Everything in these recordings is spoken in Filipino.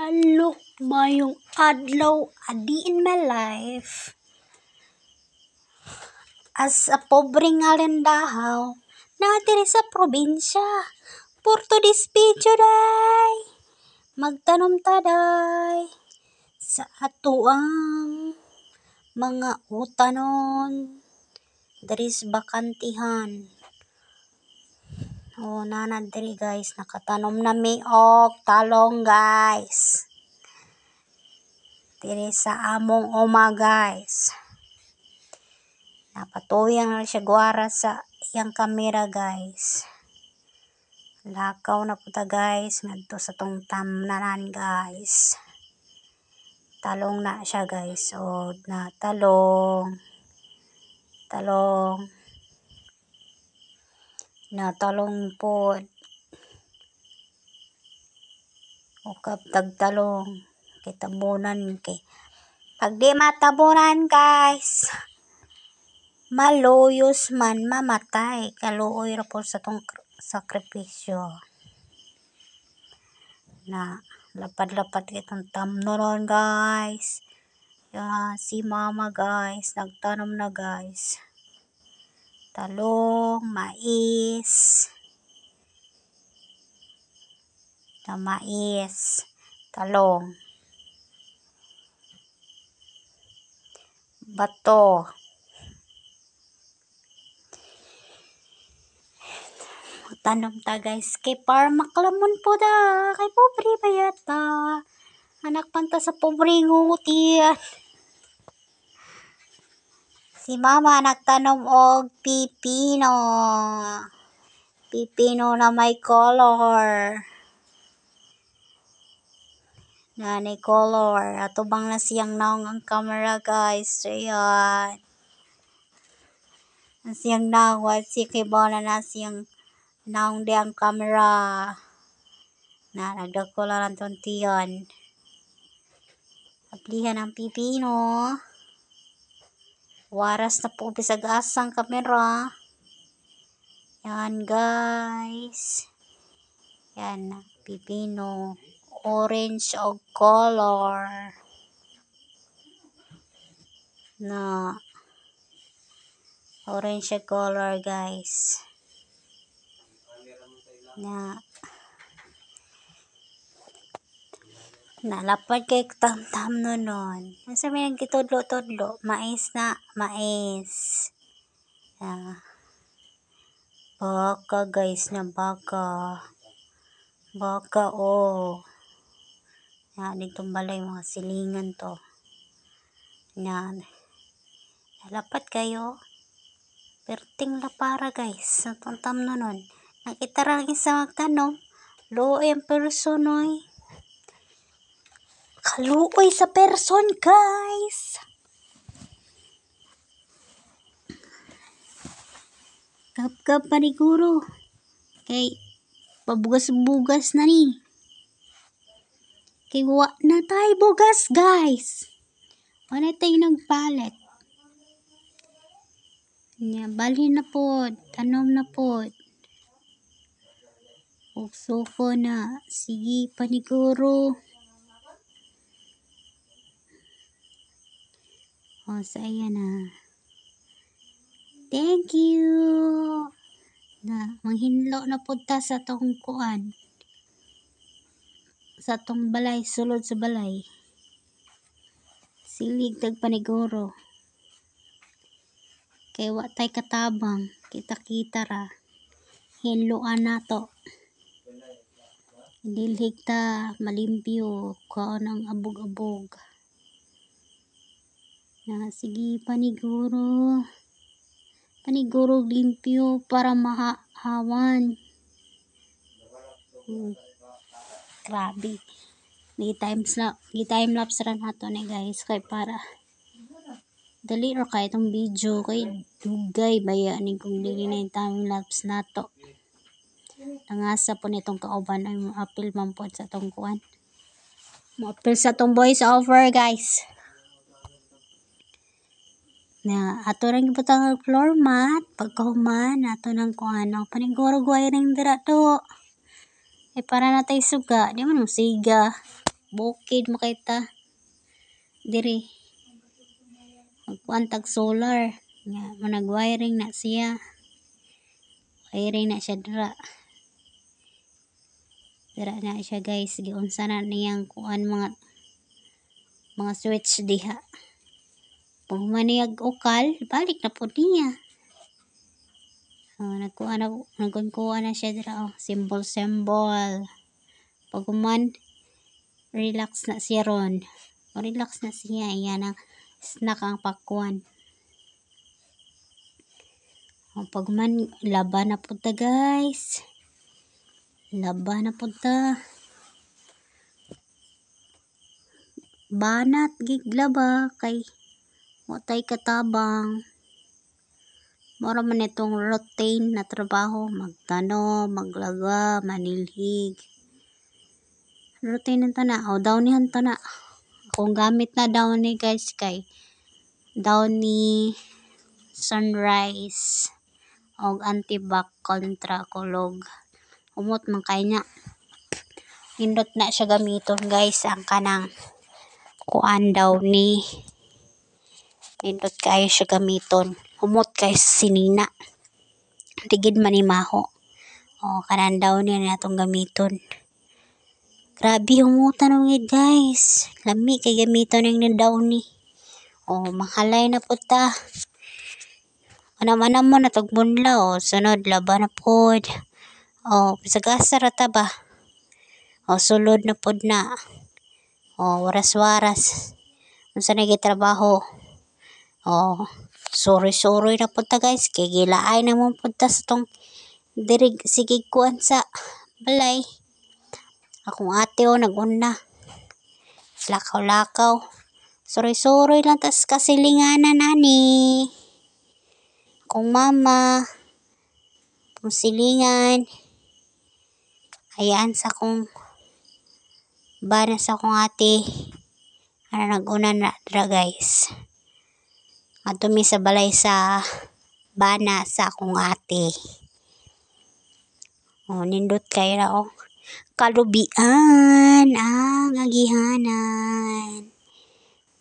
Hello, mayong adlaw adi in my life. As a pobreng alendahaw, natiri sa probinsya. For today's video day, magtanom taday sa atuang mga utanon daris bakantihan. O nanad diri guys, nakatanom na mi og talong guys. Diri sa among oma guys. Napatuyang na siya guara sa iyang kamera guys. Lakaw na puta guys, ngadto sa tong tamnanan guys. Talong na siya guys. O na talong. Na talong po. O kaptag talong. Kay tabunan kay. Pag di matabunan guys, maluyos man mamatay. Kaluoy ra po sa tong sakripisyo. Na lapad-lapad itong tamnonon guys. Yan, si mama guys, nagtanom na guys. Talong, mais. Na mais, talong. Bato. Tanom ta guys kay para maklamon po da kay pobre ba yata anak panta sa pobre ngutian. Si mama nagtanom og pipino na may color atubang na siyang naong ang camera guys. Ayan ang siyang naong si kibaw na siyang naong di ang camera na nagdako lang ang tiyan. Aplihan ang pipino. Waras na po bisag asang camera. Yan guys. Yan pipino. Orange og color. Na orange color guys. Nalapad kay tam nun. Nasa may nagkitudlo-tudlo. Mais. Baka guys na baka. Baka dito balay mga silingan to. Yan. Nalapad kayo. Perting lapara guys. Sa tam nun. Nakita lang isa magtanong. Luoy ang personoy. Kaluoy sa person guys. Kap pa ni guro. Kay pabugas-bugas na ni. Kay wa na tayo bugas guys. Wala tayo nagpalit. Bali na po. Tanom na po. Ugsufo na. Sige paniguro. Saya na. Thank you. Na manghinlo na po ta sa tong kuan. Sa tong balay. Sulod sa balay. Silig tag paniguro. Kay wa tay katabang. Kita-kita ra. Hinloan na to. Dilhig ta malimpyo kaon ang abog-abog. Sige paniguro limpyo para mahawan. Grabe time lapse ra nato ni guys kay para dali ra kay itong video kay dugay baya ni kung dili na time lapse nato. Nangasa po nitong kauban ay mo-appeal man po sa tong kuan. Mo-appeal sa tong voice over guys. Na ato ring butang floor mat pagkahuman ato nang kuan paniguro wiring dira to. Para natay suga, di man siga. bukid makita diri magkuan tag solar nga manag-wiring na siya. Wiring na siya dira na siya guys. Giunsa na niyang kuan mga switch diha. Kung maniyag ukal, balik na po niya. Nagkuha na siya dira. Symbol. Pagkuman, relax na siya ron. Relax na siya. Iyan ang snack ang pakuan. Pagkuman, laban na po ta guys. Laban na po ta. Banat giglaba kay watay katabang. Mura man itong routine na trabaho, magtano, maglaga, manilhig. Routine ng tana, o downihan tana. Akong gamit na downy guys kay downy sunrise o anti-back kontra kulog. Umot man kay niya. Nindot na siya gamiton guys ang kanang kuan downy. Nindot kayo siya gamiton. Humot kay sinina. Digid manimaho. O kanan downy na itong gamiton. Grabe humutan ng guys. Lami kay gamiton ng downy. O mahalay na po ta. Manam mo na tagbunla o sunod laban na pod. O pisagasa rata ba. O sulod na pod na. O waras-waras. Unsa na gitrabaho. O sorry na po ta guys. Kay gilaay na mo po ta sa tong dirig sige kuan sa balay. Akong ate o naguna. Lakaw. Sorry lang tas kasilinganan ani. Akong mama. Silingan. Hayaan sa akong bana sa akong ate. Ano naguna na dra guys. Atumi sa balay sa bana sa akong ate. O nindot kay ra o. Kalubian ang agihanan.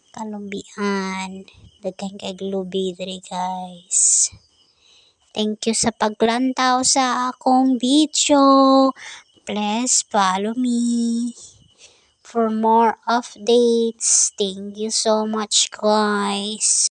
Kalubian. Daghang kay lubi diri guys. Thank you sa paglantaw sa akong video. Please follow me for more updates. Thank you so much guys.